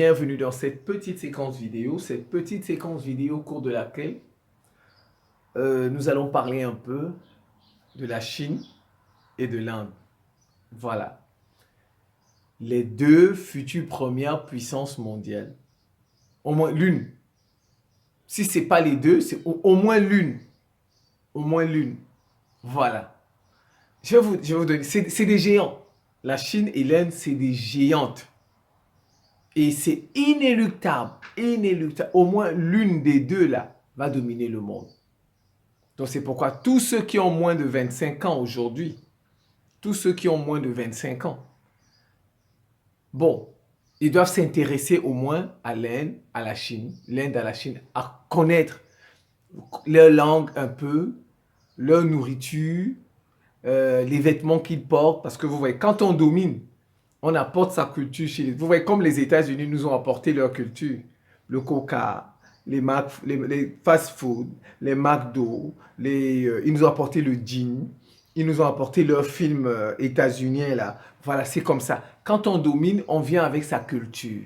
bienvenue dans cette petite séquence vidéo, au cours de laquelle nous allons parler un peu de la Chine et de l'Inde. Voilà, les deux futures premières puissances mondiales. Au moins l'une. Si ce n'est pas les deux, c'est au moins l'une. Au moins l'une. Voilà. Je vais vous donner, c'est des géants. La Chine et l'Inde, c'est des géantes. Et c'est inéluctable, inéluctable. Au moins l'une des deux là va dominer le monde. Donc c'est pourquoi tous ceux qui ont moins de 25 ans aujourd'hui, tous ceux qui ont moins de 25 ans, bon, ils doivent s'intéresser au moins à l'Inde, à la Chine, à connaître leur langue un peu, leur nourriture, les vêtements qu'ils portent. Parce que vous voyez, quand on domine, on apporte sa culture chez les... Vous voyez, comme les États-Unis nous ont apporté leur culture. Le coca, les fast-food, les McDo, ils nous ont apporté le gin, ils nous ont apporté leurs films états-uniens là. Voilà, c'est comme ça. Quand on domine, on vient avec sa culture.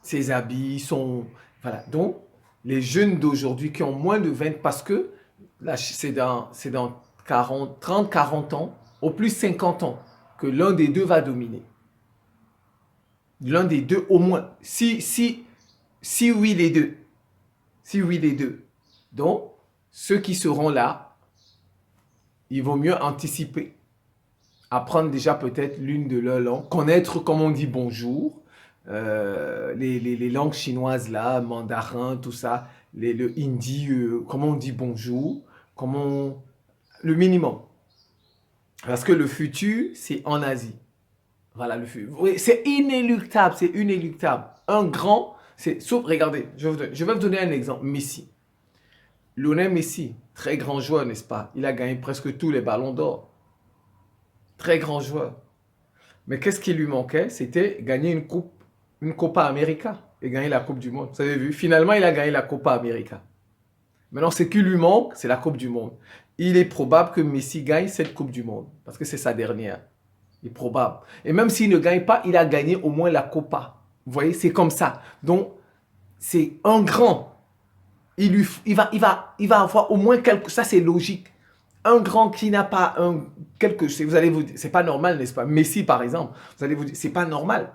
Ses habits sont... Voilà, donc les jeunes d'aujourd'hui qui ont moins de 20... Parce que là, c'est dans 30, 40 ans, au plus 50 ans, que l'un des deux va dominer. L'un des deux au moins. Si oui, les deux. Si oui, les deux. Donc, ceux qui seront là, il vaut mieux anticiper. Apprendre déjà peut-être l'une de leurs langues. Connaître comment on dit bonjour. Les langues chinoises là, mandarin, tout ça. Le hindi, comment on dit bonjour. Le minimum. Parce que le futur, c'est en Asie. Voilà le futur. Oui, c'est inéluctable, c'est inéluctable. Un grand, sauf, regardez, je vais vous donner un exemple. Messi. Lionel Messi, très grand joueur, n'est-ce pas? Il a gagné presque tous les ballons d'or. Très grand joueur. Mais qu'est-ce qui lui manquait? C'était gagner une Copa América et gagner la Coupe du Monde. Vous avez vu? Finalement, il a gagné la Copa América. Maintenant, ce qui lui manque, c'est la Coupe du Monde. Il est probable que Messi gagne cette Coupe du Monde parce que c'est sa dernière. Il est probable. Et même s'il ne gagne pas, il a gagné au moins la Copa. Vous voyez, c'est comme ça. Donc, c'est un grand. Il va avoir au moins quelque... Ça, c'est logique. Un grand qui n'a pas vous allez vous dire, c'est pas normal, n'est-ce pas? Messi, par exemple, vous allez vous dire, c'est pas normal.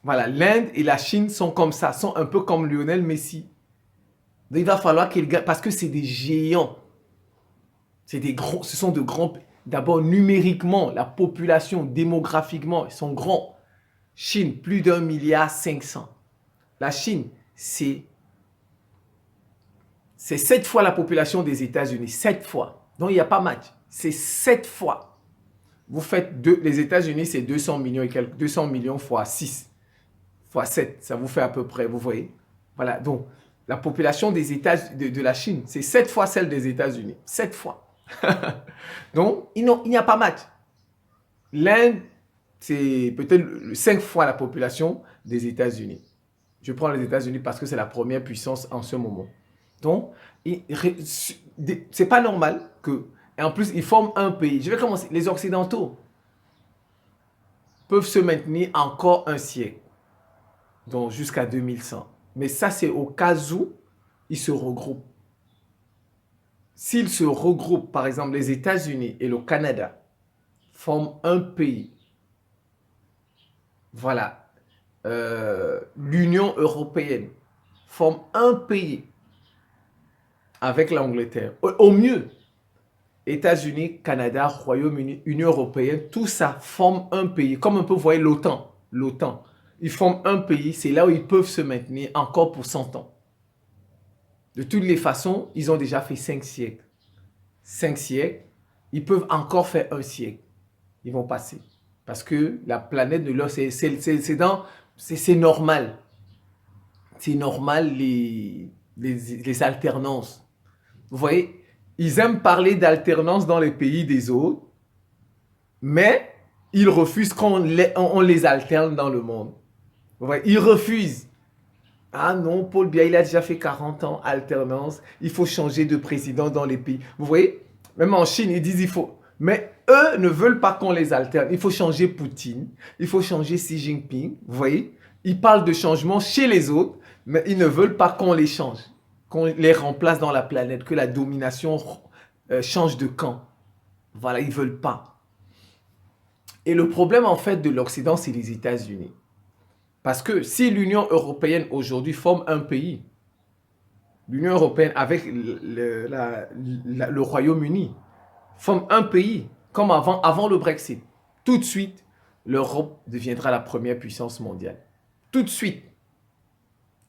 Voilà, l'Inde et la Chine sont comme ça, sont un peu comme Lionel Messi. Donc, il va falloir qu'il gagne, parce que c'est des géants. Ce sont de grands... D'abord, numériquement, la population, démographiquement, ils sont grands. Chine, plus d'1,5 milliard. La Chine, c'est 7 fois la population des États-Unis. 7 fois. Donc, il n'y a pas match. C'est 7 fois. Vous faites les États-Unis, c'est 200 millions et quelques. 200 millions fois 6. Fois 7. Ça vous fait à peu près, vous voyez. Voilà. Donc, la population des de la Chine, c'est 7 fois celle des États-Unis. 7 fois. Donc, il n'y a pas match. L'Inde, c'est peut-être 5 fois la population des États-Unis. Je prends les États-Unis parce que c'est la première puissance en ce moment. Donc, c'est pas normal que... Et en plus, ils forment un pays. Je vais commencer. Les Occidentaux peuvent se maintenir encore un siècle. Donc, jusqu'à 2100. Mais ça, c'est au cas où ils se regroupent. S'ils se regroupent, par exemple, les États-Unis et le Canada forment un pays, voilà, l'Union européenne forme un pays avec l'Angleterre. Au mieux, États-Unis, Canada, Royaume-Uni, Union européenne, tout ça forme un pays. Comme un peu, vous voyez, l'OTAN. Ils forment un pays, c'est là où ils peuvent se maintenir encore pour 100 ans. De toutes les façons, ils ont déjà fait 5 siècles. 5 siècles, ils peuvent encore faire un siècle. Ils vont passer. Parce que la planète de l'eau, c'est normal. C'est normal les alternances. Vous voyez, ils aiment parler d'alternance dans les pays des autres, mais ils refusent qu'on les alterne dans le monde. Vous voyez, ils refusent. Ah non, Paul Biya, il a déjà fait 40 ans, alternance. Il faut changer de président dans les pays. Vous voyez, même en Chine, ils disent il faut. Mais eux ne veulent pas qu'on les alterne. Il faut changer Poutine. Il faut changer Xi Jinping. Vous voyez, Ils parlent de changement chez les autres, mais ils ne veulent pas qu'on les change, qu'on les remplace dans la planète, que la domination change de camp. Voilà, ils ne veulent pas. Et le problème, en fait, de l'Occident, c'est les États-Unis. Parce que si l'Union européenne, aujourd'hui, forme un pays, l'Union européenne, avec le Royaume-Uni, forme un pays, comme avant le Brexit, tout de suite, l'Europe deviendra la première puissance mondiale. Tout de suite.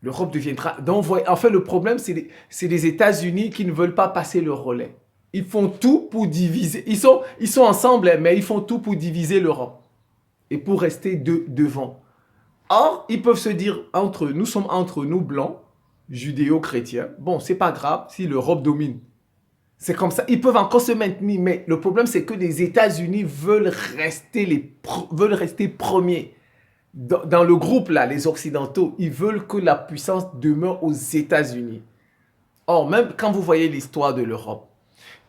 L'Europe deviendra... Donc, en fait, le problème, c'est les États-Unis qui ne veulent pas passer le relais. Ils font tout pour diviser. Ils sont ensemble, mais ils font tout pour diviser l'Europe. Et pour rester devant. Or, ils peuvent se dire, nous sommes entre nous, blancs, judéo-chrétiens. Bon, c'est pas grave si l'Europe domine. C'est comme ça. Ils peuvent encore se maintenir. Mais le problème, c'est que les États-Unis veulent rester premiers. Dans le groupe, là, les Occidentaux, ils veulent que la puissance demeure aux États-Unis. Or, même quand vous voyez l'histoire de l'Europe,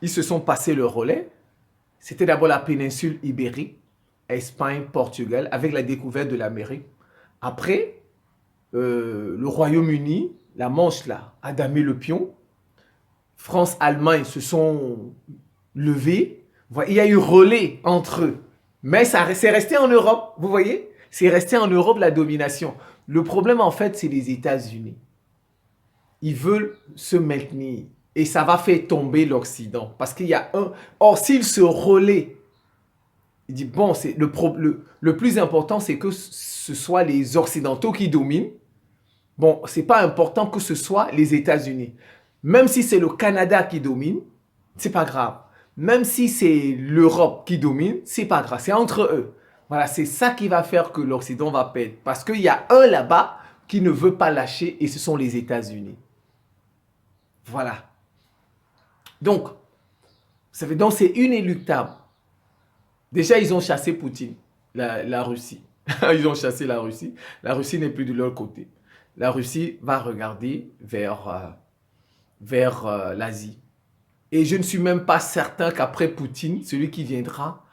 ils se sont passés le relais. C'était d'abord la péninsule ibérique, Espagne, Portugal, avec la découverte de l'Amérique. Après, le Royaume-Uni, la Manche, là, a damé le pion. France, Allemagne se sont levés. Il y a eu relais entre eux. Mais c'est resté en Europe, vous voyez? C'est resté en Europe la domination. Le problème, en fait, c'est les États-Unis. Ils veulent se maintenir. Et ça va faire tomber l'Occident. Parce qu'il y a un... Or, s'ils se relaient, il dit, bon, le plus important, c'est que ce soit les Occidentaux qui dominent. Bon, c'est pas important que ce soit les États-Unis. Même si c'est le Canada qui domine, c'est pas grave. Même si c'est l'Europe qui domine, c'est pas grave. C'est entre eux. Voilà, c'est ça qui va faire que l'Occident va perdre. Parce qu'il y a un là-bas qui ne veut pas lâcher et ce sont les États-Unis. Voilà. Donc, c'est inéluctable. Déjà, ils ont chassé Poutine, la Russie. Ils ont chassé la Russie. La Russie n'est plus de leur côté. La Russie va regarder vers l'Asie. Et je ne suis même pas certain qu'après Poutine, celui qui viendra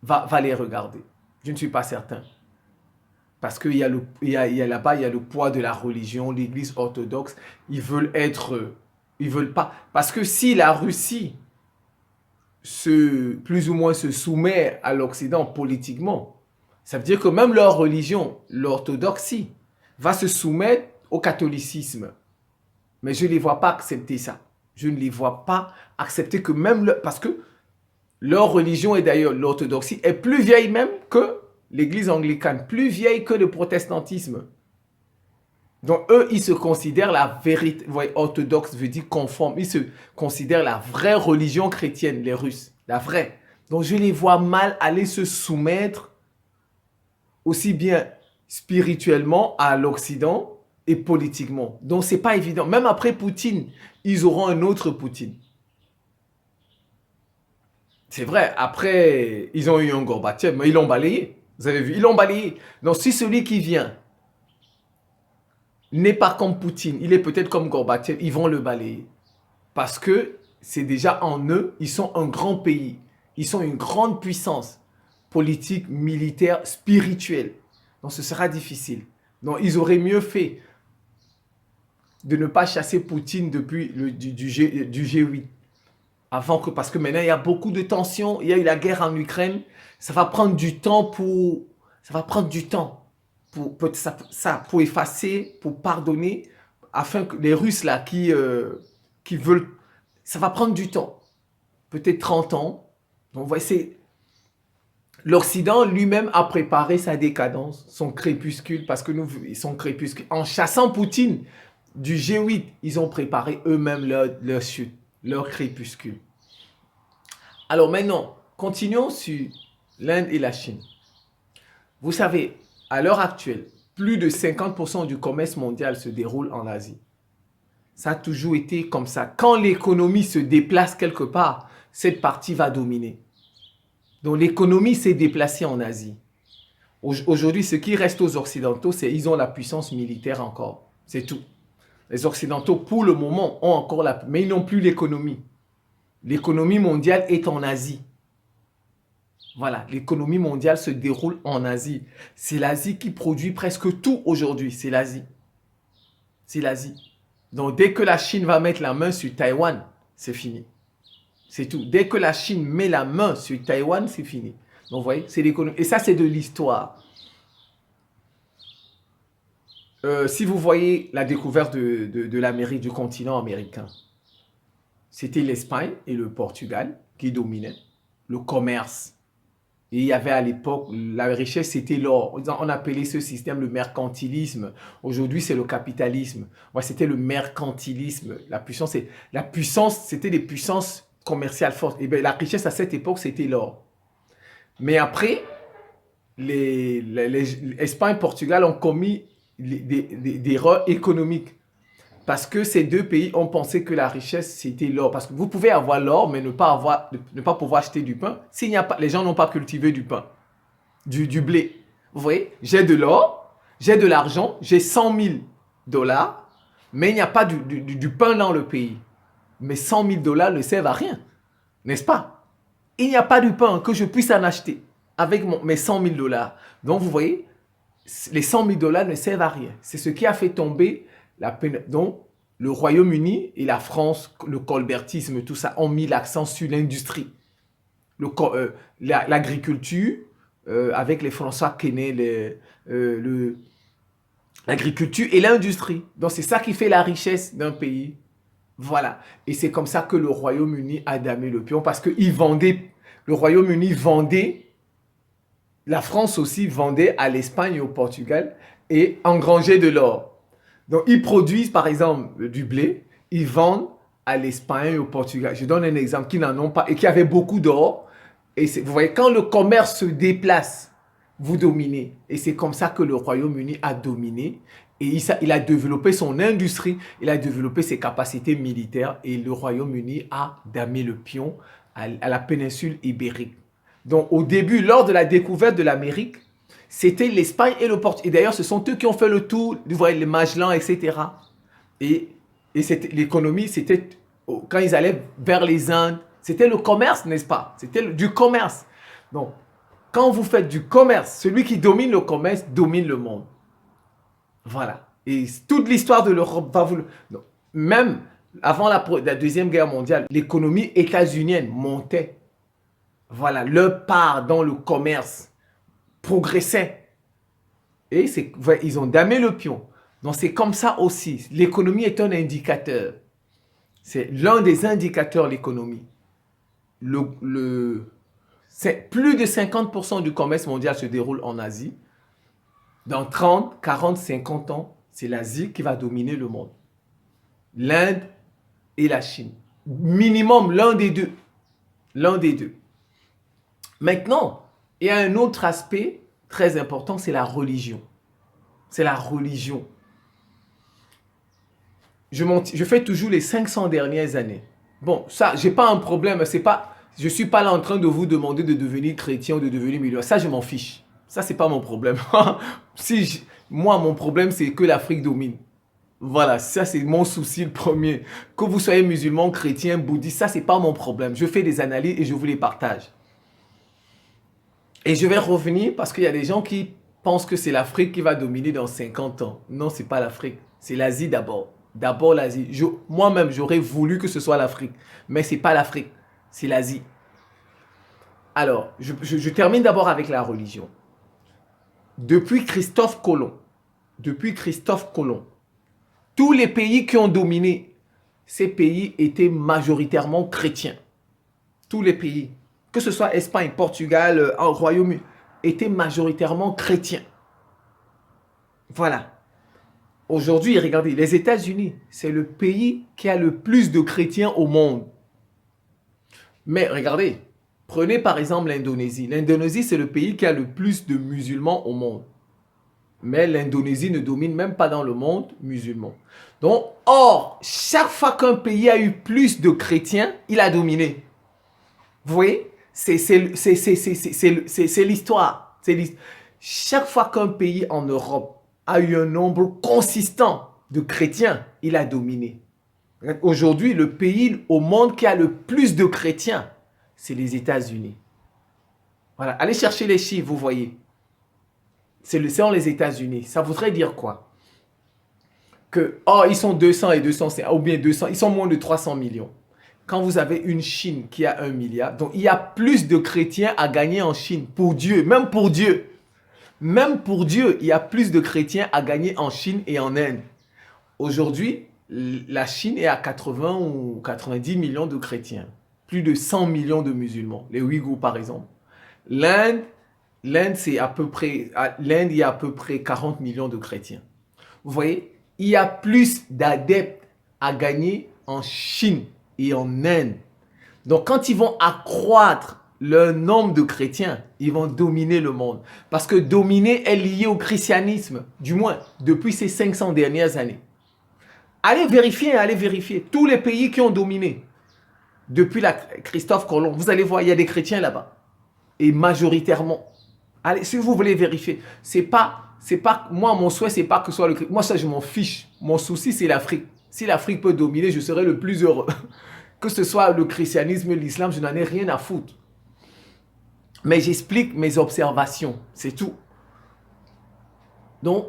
va les regarder. Je ne suis pas certain. Parce qu'il y a là-bas, il y a le poids de la religion, l'église orthodoxe. Ils veulent pas. Parce que si la Russie plus ou moins se soumet à l'Occident politiquement, ça veut dire que même leur religion, l'orthodoxie, va se soumettre au catholicisme. Mais je ne les vois pas accepter ça. Je ne les vois pas accepter que même... parce que leur religion, et d'ailleurs l'orthodoxie, est plus vieille même que l'église anglicane, plus vieille que le protestantisme. Donc eux, ils se considèrent la vérité, orthodoxe veut dire conforme, ils se considèrent la vraie religion chrétienne, les Russes, la vraie. Donc je les vois mal aller se soumettre aussi bien spirituellement à l'Occident et politiquement. Donc c'est pas évident. Même après Poutine, ils auront un autre Poutine. C'est vrai, après, ils ont eu un Gorbatchev, mais ils l'ont balayé. Vous avez vu, ils l'ont balayé. Donc si celui qui vient n'est pas comme Poutine, il est peut-être comme Gorbatchev, ils vont le balayer. Parce que c'est déjà en eux, ils sont un grand pays. Ils sont une grande puissance politique, militaire, spirituelle. Donc ce sera difficile. Donc ils auraient mieux fait de ne pas chasser Poutine depuis du G8. Parce que maintenant il y a beaucoup de tensions, il y a eu la guerre en Ukraine. Ça va prendre du temps pour effacer, pour pardonner, afin que les Russes là qui veulent, ça va prendre du temps, peut-être 30 ans. Donc voyez, l'Occident lui-même a préparé sa décadence, son crépuscule, parce que son crépuscule, en chassant Poutine du G8, ils ont préparé eux-mêmes leur chute, leur crépuscule. Alors maintenant, continuons sur l'Inde et la Chine. Vous savez, à l'heure actuelle, plus de 50% du commerce mondial se déroule en Asie. Ça a toujours été comme ça. Quand l'économie se déplace quelque part, cette partie va dominer. Donc l'économie s'est déplacée en Asie. Aujourd'hui, ce qui reste aux Occidentaux, c'est qu'ils ont la puissance militaire encore. C'est tout. Les Occidentaux, pour le moment, ont encore mais ils n'ont plus l'économie. L'économie mondiale est en Asie. Voilà, l'économie mondiale se déroule en Asie. C'est l'Asie qui produit presque tout aujourd'hui. C'est l'Asie. C'est l'Asie. Donc, dès que la Chine va mettre la main sur Taïwan, c'est fini. C'est tout. Dès que la Chine met la main sur Taïwan, c'est fini. Donc, vous voyez, c'est l'économie. Et ça, c'est de l'histoire. Si vous voyez la découverte de l'Amérique, du continent américain, c'était l'Espagne et le Portugal qui dominaient le commerce. Et il y avait à l'époque, la richesse, c'était l'or. On appelait ce système le mercantilisme. Aujourd'hui, c'est le capitalisme. Ouais, c'était le mercantilisme. La puissance, c'était des puissances commerciales fortes. Et bien, la richesse à cette époque, c'était l'or. Mais après, l'Espagne et le Portugal ont commis des erreurs économiques. Parce que ces deux pays ont pensé que la richesse, c'était l'or. Parce que vous pouvez avoir l'or, mais ne pas pouvoir acheter du pain. S'il n'y a pas, les gens n'ont pas cultivé du pain, du blé. Vous voyez, j'ai de l'or, j'ai de l'argent, j'ai 100 000 dollars, mais il n'y a pas du pain dans le pays. Mais 100 000 dollars ne servent à rien, n'est-ce pas? Il n'y a pas de pain que je puisse en acheter avec mes 100 000 dollars. Donc, vous voyez, les 100 000 dollars ne servent à rien. C'est ce qui a fait tomber donc, le Royaume-Uni et la France, le colbertisme, tout ça, ont mis l'accent sur l'industrie. L'agriculture, avec les François Quesnay, l'agriculture et l'industrie. Donc, c'est ça qui fait la richesse d'un pays. Voilà. Et c'est comme ça que le Royaume-Uni a damé le pion parce que le Royaume-Uni vendait, la France aussi vendait à l'Espagne et au Portugal et engrangeait de l'or. Donc, ils produisent, par exemple, du blé, ils vendent à l'Espagne et au Portugal. Je donne un exemple qui n'en ont pas et qui avait beaucoup d'or. Et vous voyez, quand le commerce se déplace, vous dominez. Et c'est comme ça que le Royaume-Uni a dominé. Et il a développé son industrie, il a développé ses capacités militaires. Et le Royaume-Uni a damé le pion à la péninsule ibérique. Donc, au début, lors de la découverte de l'Amérique, c'était l'Espagne et le Portugal. Et d'ailleurs, ce sont eux qui ont fait le tour, vous voyez, les Magellan, etc. Et l'économie, c'était quand ils allaient vers les Indes, c'était le commerce, n'est-ce pas? C'était du commerce. Donc, quand vous faites du commerce, celui qui domine le commerce domine le monde. Voilà. Et toute l'histoire de l'Europe va vous... Donc, même avant la Deuxième Guerre mondiale, l'économie états-unienne montait. Voilà, leur part dans le commerce progressait. Et ils ont damé le pion. Donc c'est comme ça aussi. L'économie est un indicateur. C'est l'un des indicateurs, l'économie. Plus de 50% du commerce mondial se déroule en Asie. Dans 30, 40, 50 ans, c'est l'Asie qui va dominer le monde. L'Inde et la Chine. Minimum l'un des deux. L'un des deux. Maintenant, il y a un autre aspect très important, c'est la religion. C'est la religion. Je fais toujours les 500 dernières années. Bon, ça, j'ai pas un problème. Je suis pas là en train de vous demander de devenir chrétien ou de devenir musulman. Ça, je m'en fiche. Ça, c'est pas mon problème. Moi, mon problème, c'est que l'Afrique domine. Voilà, ça, c'est mon souci le premier. Que vous soyez musulman, chrétien, bouddhiste, ça, c'est pas mon problème. Je fais des analyses et je vous les partage. Et je vais revenir parce qu'il y a des gens qui pensent que c'est l'Afrique qui va dominer dans 50 ans. Non, ce n'est pas l'Afrique. C'est l'Asie d'abord. D'abord l'Asie. Moi-même, j'aurais voulu que ce soit l'Afrique. Mais ce n'est pas l'Afrique. C'est l'Asie. Alors, je termine d'abord avec la religion. Depuis Christophe Colomb, tous les pays qui ont dominé, ces pays étaient majoritairement chrétiens. Tous les pays, que ce soit Espagne, Portugal, Royaume-Uni, étaient majoritairement chrétiens. Voilà. Aujourd'hui, regardez, les États-Unis, c'est le pays qui a le plus de chrétiens au monde. Mais regardez, prenez par exemple l'Indonésie. L'Indonésie, c'est le pays qui a le plus de musulmans au monde. Mais l'Indonésie ne domine même pas dans le monde musulman. Donc, or, chaque fois qu'un pays a eu plus de chrétiens, il a dominé. Vous voyez? C'est l'histoire. Chaque fois qu'un pays en Europe a eu un nombre consistant de chrétiens, il a dominé. Aujourd'hui, le pays au monde qui a le plus de chrétiens, c'est les États-Unis. Voilà, allez chercher les chiffres, vous voyez. C'est les États-Unis. Ça voudrait dire quoi? Que, oh, ils sont 200 et 200, ou bien 200, ils sont moins de 300 millions. Quand vous avez une Chine qui a 1 milliard, donc il y a plus de chrétiens à gagner en Chine, pour Dieu, même pour Dieu. Même pour Dieu, il y a plus de chrétiens à gagner en Chine et en Inde. Aujourd'hui, la Chine est à 80 ou 90 millions de chrétiens. Plus de 100 millions de musulmans, les Ouïghours par exemple. L'Inde, c'est à peu près, l'Inde, il y a à peu près 40 millions de chrétiens. Vous voyez, il y a plus d'adeptes à gagner en Chine et en Inde. Donc, quand ils vont accroître le nombre de chrétiens, ils vont dominer le monde. Parce que dominer est lié au christianisme, du moins depuis ces 500 dernières années. Allez vérifier. Tous les pays qui ont dominé depuis Christophe Colomb, vous allez voir, il y a des chrétiens là-bas. Et majoritairement. Allez, si vous voulez vérifier, moi, mon souhait, c'est pas que ce soit le chrétien. Moi, ça, je m'en fiche. Mon souci, c'est l'Afrique. Si l'Afrique peut dominer, je serai le plus heureux. Que ce soit le christianisme, l'islam, je n'en ai rien à foutre. Mais j'explique mes observations, c'est tout. Donc,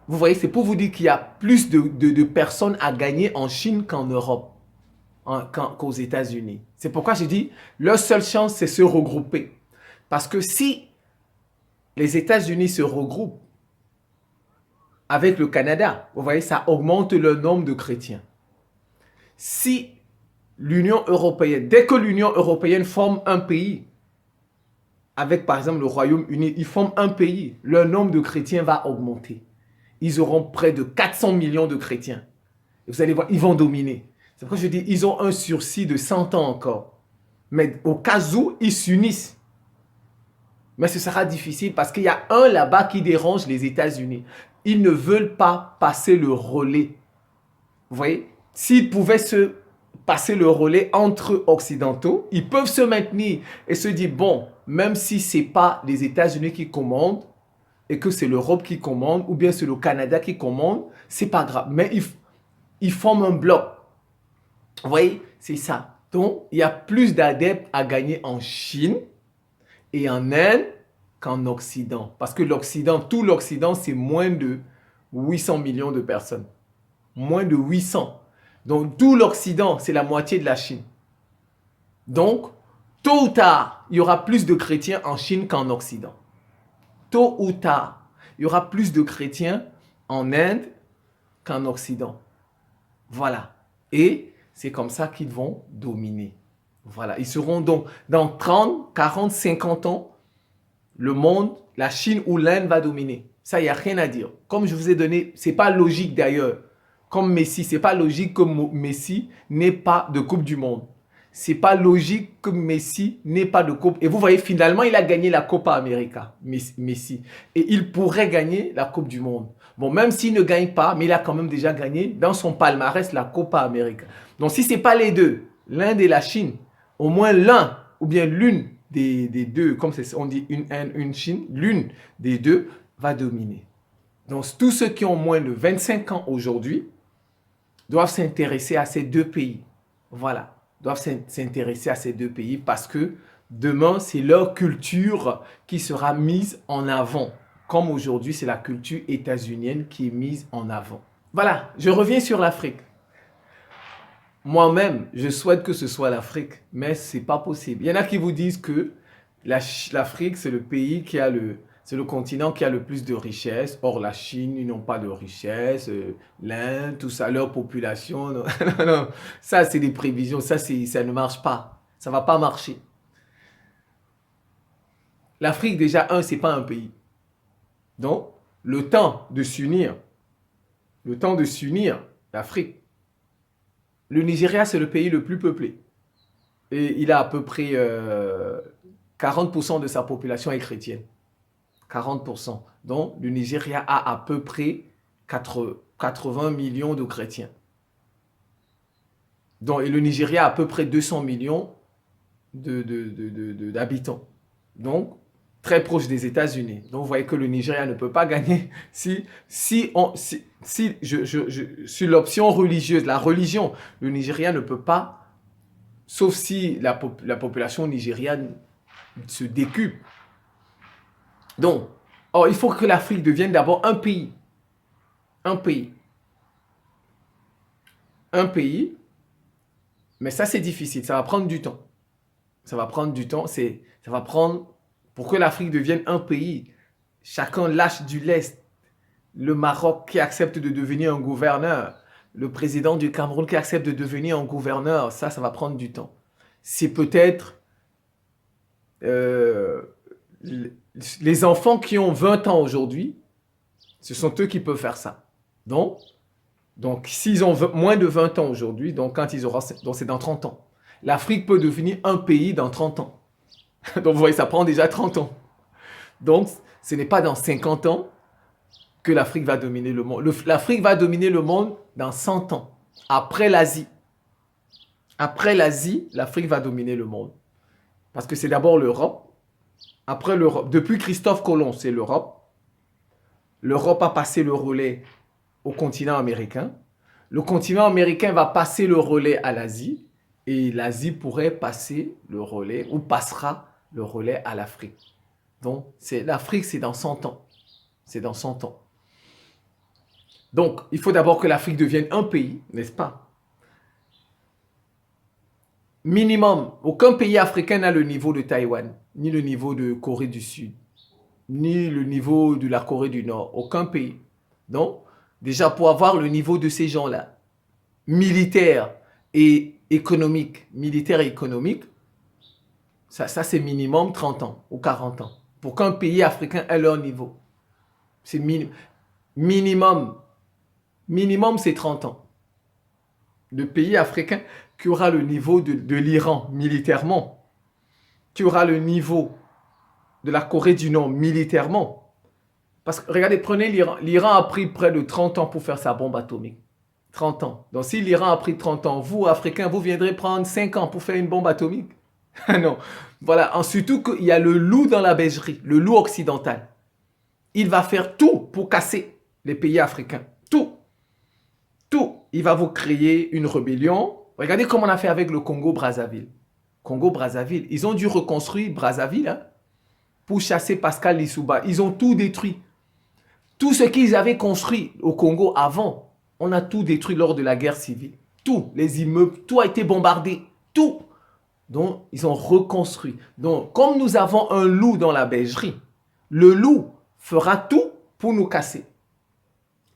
vous voyez, c'est pour vous dire qu'il y a plus de personnes à gagner en Chine qu'en Europe, qu'aux États-Unis. C'est pourquoi je dis, leur seule chance, c'est se regrouper. Parce que si les États-Unis se regroupent avec le Canada, vous voyez, ça augmente le nombre de chrétiens. Si l'Union européenne, dès que l'Union européenne forme un pays, avec par exemple le Royaume-Uni, ils forment un pays, leur nombre de chrétiens va augmenter. Ils auront près de 400 millions de chrétiens. Et vous allez voir, ils vont dominer. C'est pourquoi je dis, ils ont un sursis de 100 ans encore. Mais au cas où, ils s'unissent. Mais ce sera difficile parce qu'il y a un là-bas qui dérange les États-Unis. Ils ne veulent pas passer le relais. Vous voyez? S'ils pouvaient se passer le relais entre occidentaux, ils peuvent se maintenir et se dire, bon, même si ce n'est pas les États-Unis qui commandent et que c'est l'Europe qui commande ou bien c'est le Canada qui commande, ce n'est pas grave. Mais ils forment un bloc. Vous voyez, c'est ça. Donc, il y a plus d'adeptes à gagner en Chine et en Inde qu'en Occident. Parce que l'Occident, tout l'Occident, c'est moins de 800 millions de personnes. Moins de 800. Donc, tout l'Occident, c'est la moitié de la Chine. Donc, tôt ou tard, il y aura plus de chrétiens en Chine qu'en Occident. Tôt ou tard, il y aura plus de chrétiens en Inde qu'en Occident. Voilà. Et c'est comme ça qu'ils vont dominer. Voilà. Ils seront donc, dans 30, 40, 50 ans, le monde, la Chine ou l'Inde va dominer. Ça, il n'y a rien à dire. Comme je vous ai donné, ce n'est pas logique d'ailleurs. Comme Messi, ce n'est pas logique que Messi n'ait pas de Coupe du Monde. Ce n'est pas logique que Messi n'ait pas de Coupe. Et vous voyez, finalement, il a gagné la Copa América, Messi. Et il pourrait gagner la Coupe du Monde. Bon, même s'il ne gagne pas, mais il a quand même déjà gagné dans son palmarès la Copa América. Donc, si ce n'est pas les deux, l'Inde et la Chine, au moins l'un ou bien l'une des deux, comme on dit une Inde, une Chine, l'une des deux va dominer. Donc, tous ceux qui ont moins de 25 ans aujourd'hui doivent s'intéresser à ces deux pays. Voilà, doivent s'intéresser à ces deux pays parce que demain, c'est leur culture qui sera mise en avant. Comme aujourd'hui, c'est la culture états-unienne qui est mise en avant. Voilà, je reviens sur l'Afrique. Moi-même, je souhaite que ce soit l'Afrique, mais ce n'est pas possible. Il y en a qui vous disent que l'Afrique, c'est le pays qui a c'est le continent qui a le plus de richesses. Or, la Chine, ils n'ont pas de richesses. L'Inde, tout ça, leur population. Non, non, ça, c'est des prévisions. Ça ne marche pas. Ça ne va pas marcher. L'Afrique, déjà, ce n'est pas un pays. Donc, le temps de s'unir, l'Afrique. Le Nigeria, c'est le pays le plus peuplé. Et il a à peu près 40% de sa population est chrétienne. 40%. Donc, le Nigeria a à peu près 80 millions de chrétiens. Donc, et le Nigeria a à peu près 200 millions d'habitants. Donc, très proche des États-Unis. Donc, vous voyez que le Nigeria ne peut pas gagner sur l'option religieuse. La religion, le Nigeria ne peut pas, sauf si la population nigériane se décuple. Donc, il faut que l'Afrique devienne d'abord un pays. Un pays. Un pays. Mais ça, c'est difficile. Ça va prendre du temps. Ça va prendre du temps. Ça va prendre... Pour que l'Afrique devienne un pays, chacun lâche du lest. Le Maroc qui accepte de devenir un gouverneur. Le président du Cameroun qui accepte de devenir un gouverneur. Ça va prendre du temps. C'est peut-être... les enfants qui ont 20 ans aujourd'hui, ce sont eux qui peuvent faire ça. Donc s'ils ont moins de 20 ans aujourd'hui, donc quand ils auront, donc c'est dans 30 ans. L'Afrique peut devenir un pays dans 30 ans. Donc vous voyez, ça prend déjà 30 ans. Donc ce n'est pas dans 50 ans que l'Afrique va dominer le monde. L'Afrique va dominer le monde dans 100 ans. Après l'Asie. Après l'Asie, l'Afrique va dominer le monde. Parce que c'est d'abord l'Europe. Après l'Europe, depuis Christophe Colomb, c'est l'Europe. L'Europe a passé le relais au continent américain. Le continent américain va passer le relais à l'Asie. Et l'Asie pourrait passer le relais, ou passera le relais à l'Afrique. Donc, l'Afrique, c'est dans 100 ans. C'est dans 100 ans. Donc, il faut d'abord que l'Afrique devienne un pays, n'est-ce pas? Minimum, aucun pays africain n'a le niveau de Taïwan, ni le niveau de Corée du Sud, ni le niveau de la Corée du Nord. Aucun pays. Donc, déjà, pour avoir le niveau de ces gens-là, militaire et économique, ça c'est minimum 30 ans ou 40 ans. Pour qu'un pays africain ait leur niveau. C'est minimum, c'est 30 ans. Le pays africain qui aura le niveau de l'Iran militairement, qui aura le niveau de la Corée du Nord militairement. Parce que regardez, prenez l'Iran. L'Iran a pris près de 30 ans pour faire sa bombe atomique. 30 ans. Donc si l'Iran a pris 30 ans, vous, Africains, vous viendrez prendre 5 ans pour faire une bombe atomique. Non. Voilà. Surtout qu'il y a le loup dans la bergerie, le loup occidental. Il va faire tout pour casser les pays africains. Tout. Tout. Il va vous créer une rébellion. Regardez comment on a fait avec le Congo-Brazzaville. Congo-Brazzaville. Ils ont dû reconstruire Brazzaville pour chasser Pascal Lissouba. Ils ont tout détruit. Tout ce qu'ils avaient construit au Congo avant, on a tout détruit lors de la guerre civile. Tout. Les immeubles, tout a été bombardé. Tout. Donc, ils ont reconstruit. Donc, comme nous avons un loup dans la bergerie, le loup fera tout pour nous casser.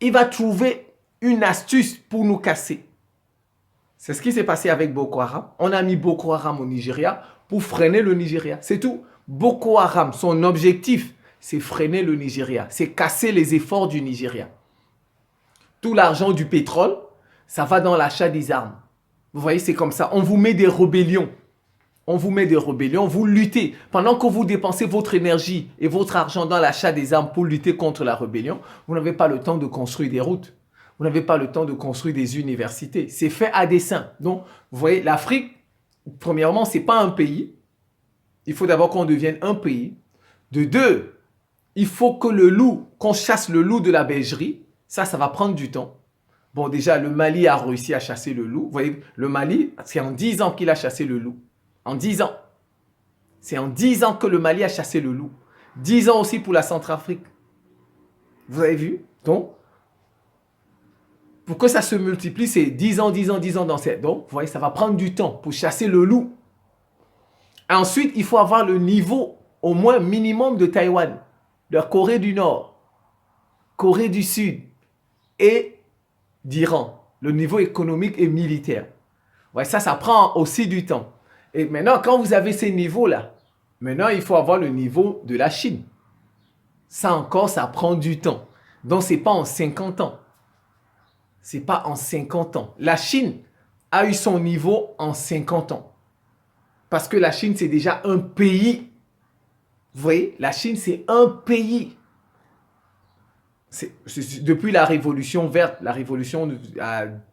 Il va trouver une astuce pour nous casser. C'est ce qui s'est passé avec Boko Haram. On a mis Boko Haram au Nigeria pour freiner le Nigeria. C'est tout. Boko Haram, son objectif, c'est freiner le Nigeria. C'est casser les efforts du Nigeria. Tout l'argent du pétrole, ça va dans l'achat des armes. Vous voyez, c'est comme ça. On vous met des rébellions. On vous met des rébellions, vous luttez. Pendant que vous dépensez votre énergie et votre argent dans l'achat des armes pour lutter contre la rébellion, vous n'avez pas le temps de construire des routes. Vous n'avez pas le temps de construire des universités. C'est fait à dessein. Donc, vous voyez, l'Afrique, premièrement, ce n'est pas un pays. Il faut d'abord qu'on devienne un pays. De deux, il faut que le loup, qu'on chasse le loup de la bergerie. Ça va prendre du temps. Bon, déjà, le Mali a réussi à chasser le loup. Vous voyez, le Mali, c'est en 10 ans qu'il a chassé le loup. En 10 ans. C'est en 10 ans que le Mali a chassé le loup. 10 ans aussi pour la Centrafrique. Vous avez vu? Donc, pour que ça se multiplie, c'est 10 ans, 10 ans, 10 ans dans cette... Donc, vous voyez, ça va prendre du temps pour chasser le loup. Ensuite, il faut avoir le niveau au moins minimum de Taïwan, de la Corée du Nord, Corée du Sud et d'Iran. Le niveau économique et militaire. Ouais, ça prend aussi du temps. Et maintenant, quand vous avez ces niveaux-là, maintenant, il faut avoir le niveau de la Chine. Ça encore, ça prend du temps. Donc, ce n'est pas en 50 ans. Ce n'est pas en 50 ans. La Chine a eu son niveau en 50 ans. Parce que la Chine, c'est déjà un pays. Vous voyez, la Chine, c'est un pays. C'est depuis la révolution verte, la révolution de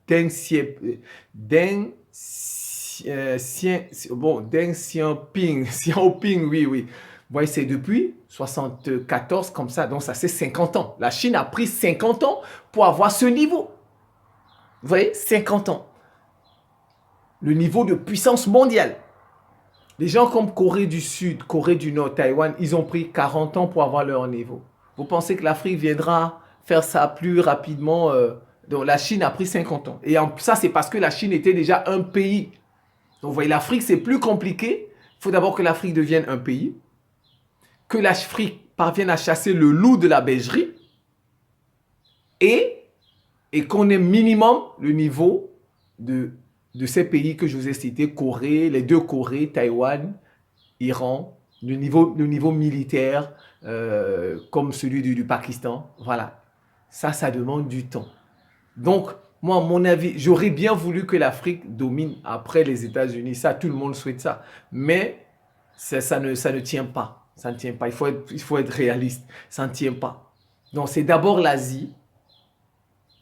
Deng Xiaoping, oui. Vous voyez, c'est depuis 74 comme ça, donc ça c'est 50 ans. La Chine a pris 50 ans pour avoir ce niveau. Vous voyez, 50 ans. Le niveau de puissance mondiale. Les gens comme Corée du Sud, Corée du Nord, Taïwan, ils ont pris 40 ans pour avoir leur niveau. Vous pensez que l'Afrique viendra faire ça plus rapidement donc la Chine a pris 50 ans. Et ça, c'est parce que la Chine était déjà un pays. Donc vous voyez, l'Afrique, c'est plus compliqué. Il faut d'abord que l'Afrique devienne un pays, que l'Afrique parvienne à chasser le loup de la bergerie et qu'on ait minimum le niveau de ces pays que je vous ai cités, Corée, les deux Corées, Taïwan, Iran, le niveau militaire comme celui du Pakistan. Voilà, ça demande du temps. Donc, moi, à mon avis, j'aurais bien voulu que l'Afrique domine après les États-Unis. Ça, tout le monde souhaite ça. Mais ça ne tient pas. Ça ne tient pas. Il faut être réaliste. Ça ne tient pas. Donc, c'est d'abord l'Asie.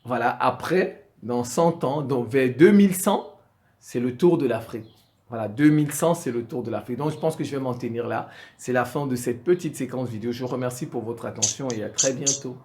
Voilà. Après, dans 100 ans, donc vers 2100, c'est le tour de l'Afrique. Voilà, 2100, c'est le tour de l'Afrique. Donc, je pense que je vais m'en tenir là. C'est la fin de cette petite séquence vidéo. Je vous remercie pour votre attention et à très bientôt.